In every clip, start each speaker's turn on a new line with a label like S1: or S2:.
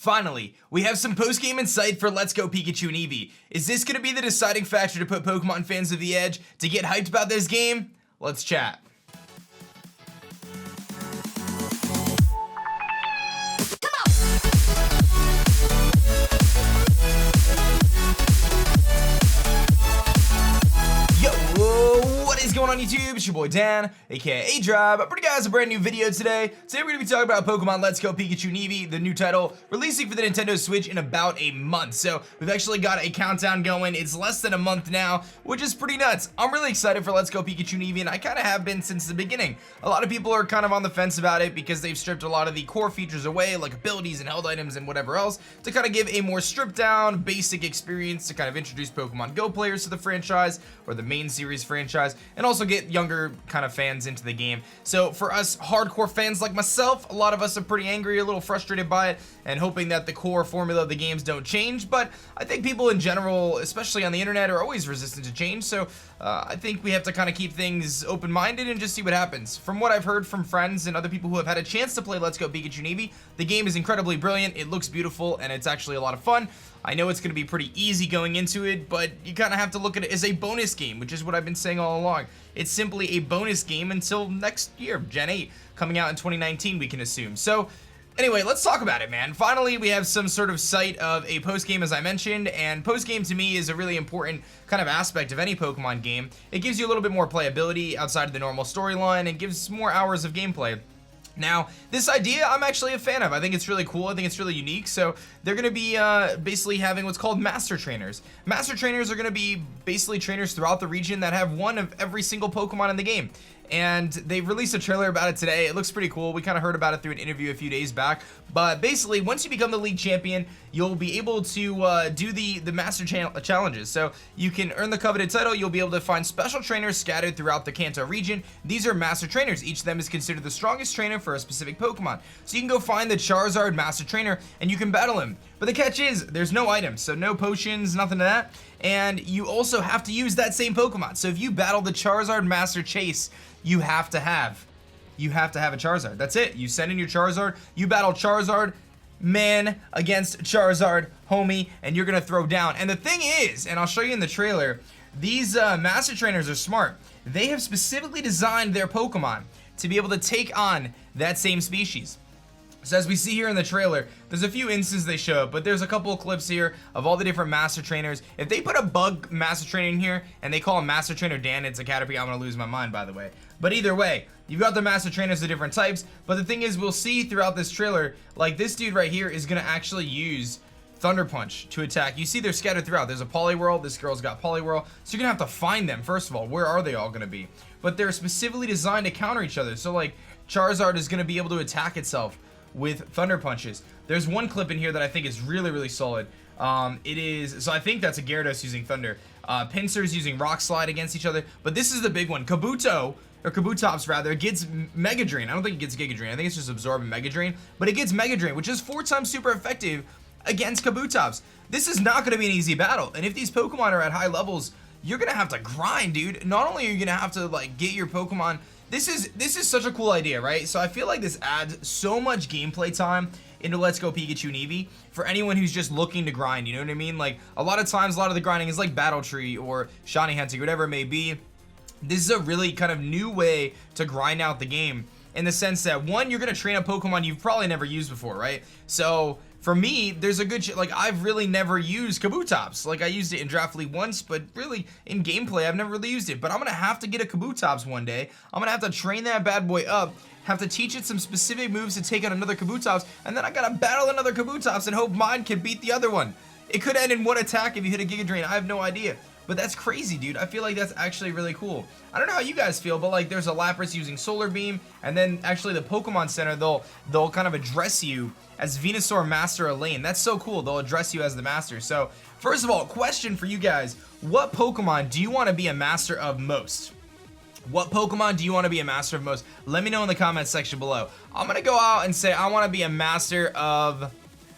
S1: Finally, we have some post-game insight for Let's Go Pikachu and Eevee. Is this going to be the deciding factor to put Pokemon fans to the edge, to get hyped about this game? Let's chat. What is going on YouTube? It's your boy Dan, aka aDrive. I bring you guys a brand new video today. Today we're going to be talking about Pokemon Let's Go Pikachu and Eevee, the new title, releasing for the Nintendo Switch in about a month. So we've actually got a countdown going. It's less than a month now, which is pretty nuts. I'm really excited for Let's Go Pikachu and Eevee, and I kind of have been since the beginning. A lot of people are kind of on the fence about it because they've stripped a lot of the core features away, like abilities and held items and whatever else, to kind of give a more stripped down, basic experience to kind of introduce Pokemon Go players to the franchise, or the main series franchise, and also get younger kind of fans into the game. So for us hardcore fans like myself, a lot of us are pretty angry, a little frustrated by it, and hoping that the core formula of the games don't change. But I think people in general, especially on the internet, are always resistant to change. So I think we have to kind of keep things open-minded and just see what happens. From what I've heard from friends and other people who have had a chance to play Let's Go Pikachu and Eevee, the game is incredibly brilliant, it looks beautiful, and it's actually a lot of fun. I know it's going to be pretty easy going into it, but you kind of have to look at it as a bonus game, which is what I've been saying all along. It's simply a bonus game until next year, Gen 8, coming out in 2019, we can assume. So anyway, let's talk about it, man. Finally, we have some sort of sight of a post-game, as I mentioned, and post-game to me is a really important kind of aspect of any Pokemon game. It gives you a little bit more playability outside of the normal storyline and gives more hours of gameplay. Now, this idea I'm actually a fan of. I think it's really cool. I think it's really unique. So they're going to be basically having what's called Master Trainers. Master Trainers are going to be basically trainers throughout the region that have one of every single Pokemon in the game. And they released a trailer about it today. It looks pretty cool. We kind of heard about it through an interview a few days back. But basically, once you become the league champion, you'll be able to do the Master Challenges. So you can earn the coveted title. You'll be able to find special trainers scattered throughout the Kanto region. These are Master Trainers. Each of them is considered the strongest trainer for a specific Pokemon. So you can go find the Charizard Master Trainer, and you can battle him. But the catch is, there's no items. So no potions, nothing of that. And you also have to use that same Pokemon. So if you battle the Charizard Master Chase, you have to have a Charizard. That's it. You send in your Charizard, you battle Charizard, man against Charizard, homie, and you're gonna throw down. And the thing is, and I'll show you in the trailer, these Master Trainers are smart. They have specifically designed their Pokemon to be able to take on that same species. So as we see here in the trailer, there's a few instances they show up, but there's a couple of clips here of all the different Master Trainers. If they put a bug Master Trainer in here and they call him Master Trainer Dan, it's a Caterpie, I'm gonna lose my mind, by the way. But either way, you've got the Master Trainers of different types, but the thing is, we'll see throughout this trailer, like this dude right here is gonna actually use Thunder Punch to attack. You see they're scattered throughout. There's a Poliwhirl, this girl's got Poliwhirl, so you're gonna have to find them. First of all, where are they all gonna be? But they're specifically designed to counter each other, so like Charizard is gonna be able to attack itself with Thunder Punches. There's one clip in here that I think is really, really solid. So I think that's a Gyarados using Thunder. Pinsir's using Rock Slide against each other, but this is the big one. Kabutops rather, gets Mega Drain. I don't think it gets Giga Drain. I think it's just Absorb and Mega Drain, but it gets Mega Drain, which is 4 times super effective against Kabutops. This is not going to be an easy battle, and if these Pokemon are at high levels, you're going to have to grind, dude. Not only are you going to have to like get your Pokemon, this is such a cool idea, right? So I feel like this adds so much gameplay time into Let's Go Pikachu and Eevee for anyone who's just looking to grind, you know what I mean? Like a lot of times, a lot of the grinding is like Battle Tree or Shiny Hunting, whatever it may be. This is a really kind of new way to grind out the game in the sense that, one, you're going to train a Pokemon you've probably never used before, right? So for me, there's a good like I've really never used Kabutops. Like I used it in Draft League once, but really in gameplay I've never really used it. But I'm gonna have to get a Kabutops one day. I'm gonna have to train that bad boy up, have to teach it some specific moves to take on another Kabutops, and then I gotta battle another Kabutops and hope mine can beat the other one. It could end in one attack if you hit a Giga Drain. I have no idea. But that's crazy, dude. I feel like that's actually really cool. I don't know how you guys feel, but like there's a Lapras using Solar Beam, and then actually the Pokemon Center, they'll kind of address you as Venusaur Master Elaine. That's so cool. They'll address you as the Master. So first of all, question for you guys. What Pokemon do you want to be a Master of most? What Pokemon do you want to be a Master of most? Let me know in the comments section below. I'm going to go out and say I want to be a Master of...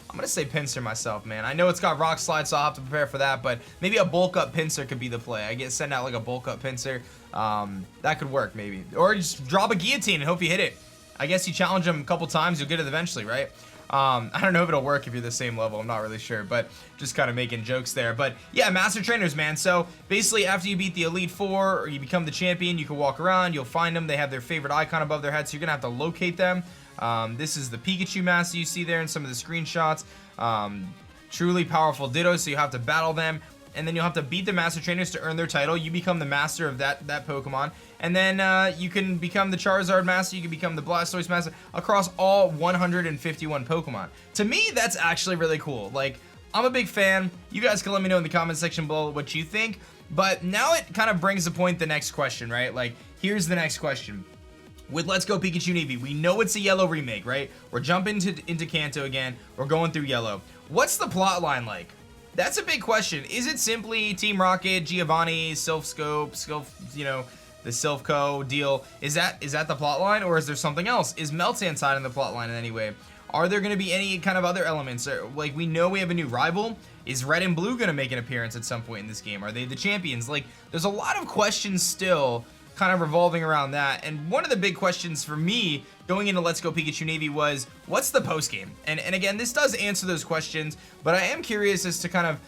S1: I'm going to say Pinsir myself, man. I know it's got Rock Slide, so I'll have to prepare for that, but maybe a bulk up Pinsir could be the play. I send out like a bulk up Pinsir. That could work, maybe. Or just drop a Guillotine and hope you hit it. I guess you challenge him a couple times, you'll get it eventually, right? I don't know if it'll work if you're the same level. I'm not really sure, but just kind of making jokes there. But yeah, master trainers, man. So basically, after you beat the Elite Four or you become the champion, you can walk around, you'll find them. They have their favorite icon above their head, so you're gonna have to locate them. This is the Pikachu master you see there in some of the screenshots. Truly powerful Ditto, so you have to battle them. And then you'll have to beat the master trainers to earn their title. You become the master of that Pokemon. And then you can become the Charizard master, you can become the Blastoise master across all 151 Pokemon. To me, that's actually really cool. Like, I'm a big fan. You guys can let me know in the comment section below what you think. But now it kind of brings the next question, right? Like, here's the next question. With Let's Go Pikachu and Eevee, we know it's a Yellow remake, right? We're jumping into Kanto again. We're going through Yellow. What's the plot line like? That's a big question. Is it simply Team Rocket, Giovanni, Sylph Scope, you know, the Sylph Co. deal? Is that the plot line, or is there something else? Is Meltan side in the plot line in any way? Are there going to be any kind of other elements? Like, we know we have a new rival. Is Red and Blue going to make an appearance at some point in this game? Are they the champions? Like, there's a lot of questions still kind of revolving around that. And one of the big questions for me going into Let's Go Pikachu and Eevee was, what's the post game? And again, this does answer those questions, but I am curious as to kind of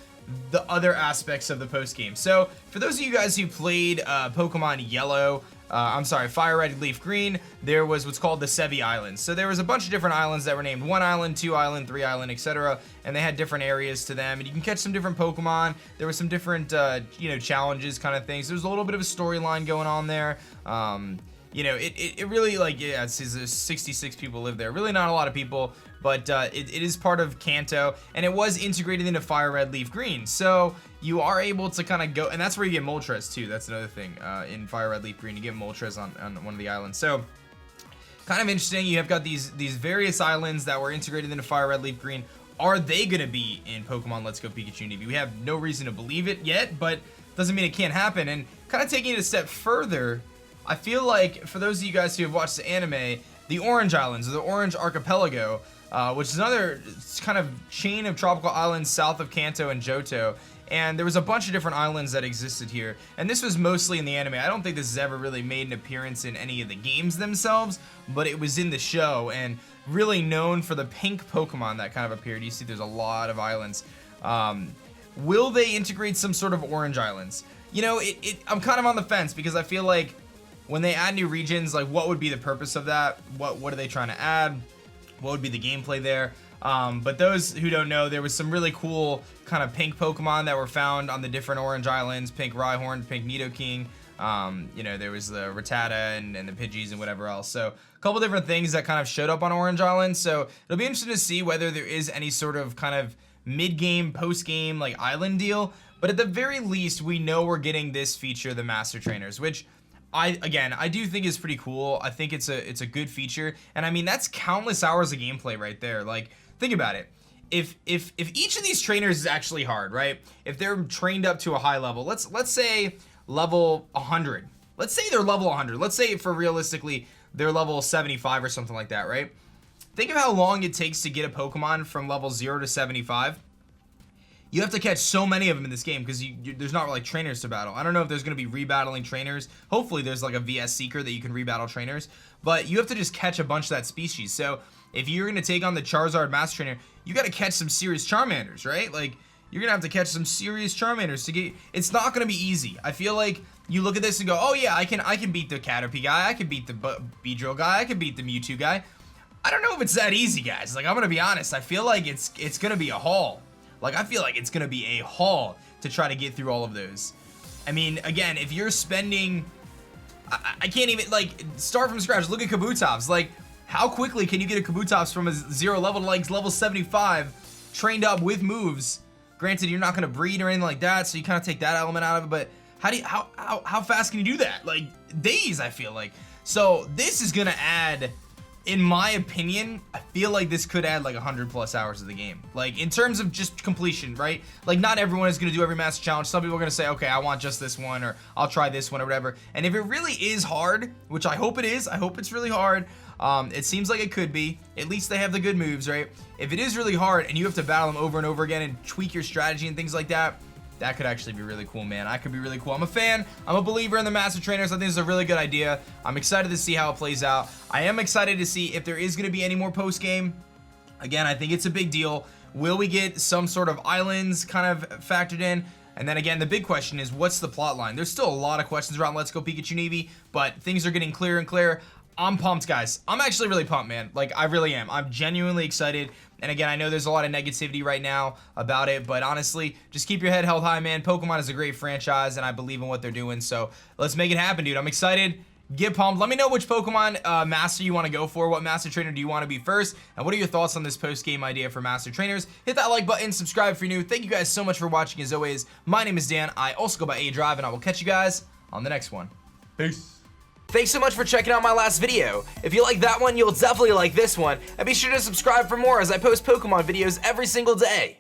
S1: the other aspects of the post game. So for those of you guys who played Pokemon Yellow, Fire Red, Leaf Green, there was what's called the Sevi Islands. So there was a bunch of different islands that were named 1 island, 2 island, 3 island, etc. And they had different areas to them, and you can catch some different Pokemon. There were some different, you know, challenges kind of things. There was a little bit of a storyline going on there. You know, it really, like, yeah, it's 66 people live there. Really not a lot of people, but it is part of Kanto, and it was integrated into Fire Red, Leaf Green. So you are able to kind of go, and that's where you get Moltres too. That's another thing. In Fire Red, Leaf Green, you get Moltres on one of the islands. So kind of interesting. You have got these various islands that were integrated into Fire Red, Leaf Green. Are they going to be in Pokemon Let's Go Pikachu and Eevee? We have no reason to believe it yet, but doesn't mean it can't happen. And kind of taking it a step further, I feel like for those of you guys who have watched the anime, the Orange Islands, or the Orange Archipelago, which is another kind of chain of tropical islands south of Kanto and Johto, and there was a bunch of different islands that existed here, and this was mostly in the anime. I don't think this has ever really made an appearance in any of the games themselves, but it was in the show, and really known for the pink Pokemon that kind of appeared. You see there's a lot of islands. Will they integrate some sort of Orange Islands? You know, I'm kind of on the fence, because I feel like when they add new regions, like, what would be the purpose of that? What are they trying to add? What would be the gameplay there? But those who don't know, there was some really cool kind of pink Pokemon that were found on the different Orange Islands. Pink Rhyhorn, pink Nidoking. You know, there was the Rattata and the Pidgeys and whatever else. So a couple different things that kind of showed up on Orange Island. So it'll be interesting to see whether there is any sort of kind of mid-game, post-game, like, island deal. But at the very least, we know we're getting this feature, the Master Trainers, which I do think is pretty cool. I think it's a good feature, and I mean, that's countless hours of gameplay right there. Like, think about it. If each of these trainers is actually hard, right? If they're trained up to a high level, let's say level 100. Let's say they're level 100. Let's say, for realistically, they're level 75 or something like that, right? Think of how long it takes to get a Pokemon from level 0 to 75. You have to catch so many of them in this game, because there's not like trainers to battle. I don't know if there's going to be rebattling trainers. Hopefully there's like a VS Seeker that you can rebattle trainers, but you have to just catch a bunch of that species. So if you're going to take on the Charizard Master Trainer, you got to catch some serious Charmanders, right? Like, you're going to have to catch some serious Charmanders to get. It's not going to be easy. I feel like you look at this and go, oh yeah, I can beat the Caterpie guy, I can beat the Beedrill guy, I can beat the Mewtwo guy. I don't know if it's that easy, guys. Like, I'm going to be honest. I feel like it's going to be a haul. Like, I feel like it's going to be a haul to try to get through all of those. I mean, again, if you're spending... I can't even, like, start from scratch. Look at Kabutops. Like, how quickly can you get a Kabutops from a 0 level to, like, level 75, trained up with moves? Granted, you're not going to breed or anything like that, so you kind of take that element out of it, but how fast can you do that? Like, days, I feel like. So, this is going to add... In my opinion, I feel like this could add like 100 plus hours of the game. Like, in terms of just completion, right? Like, not everyone is going to do every master challenge. Some people are going to say, okay, I want just this one, or I'll try this one, or whatever. And if it really is hard, which I hope it is, I hope it's really hard. It seems like it could be. At least they have the good moves, right? If it is really hard and you have to battle them over and over again and tweak your strategy and things like that, that could actually be really cool, man. I could be really cool. I'm a fan. I'm a believer in the Master Trainers. I think it's a really good idea. I'm excited to see how it plays out. I am excited to see if there is going to be any more post-game. Again, I think it's a big deal. Will we get some sort of islands kind of factored in? And then again, the big question is, what's the plot line? There's still a lot of questions around Let's Go Pikachu and Eevee, but things are getting clearer and clearer. I'm pumped, guys. I'm actually really pumped, man. Like, I really am. I'm genuinely excited. And again, I know there's a lot of negativity right now about it, but honestly, just keep your head held high, man. Pokemon is a great franchise, and I believe in what they're doing, so let's make it happen, dude. I'm excited. Get pumped. Let me know which Pokemon Master you want to go for. What Master Trainer do you want to be first? And what are your thoughts on this post-game idea for Master Trainers? Hit that like button, subscribe if you're new. Thank you guys so much for watching. As always, my name is Dan. I also go by aDrive, and I will catch you guys on the next one. Peace. Thanks so much for checking out my last video. If you like that one, you'll definitely like this one. And be sure to subscribe for more as I post Pokemon videos every single day.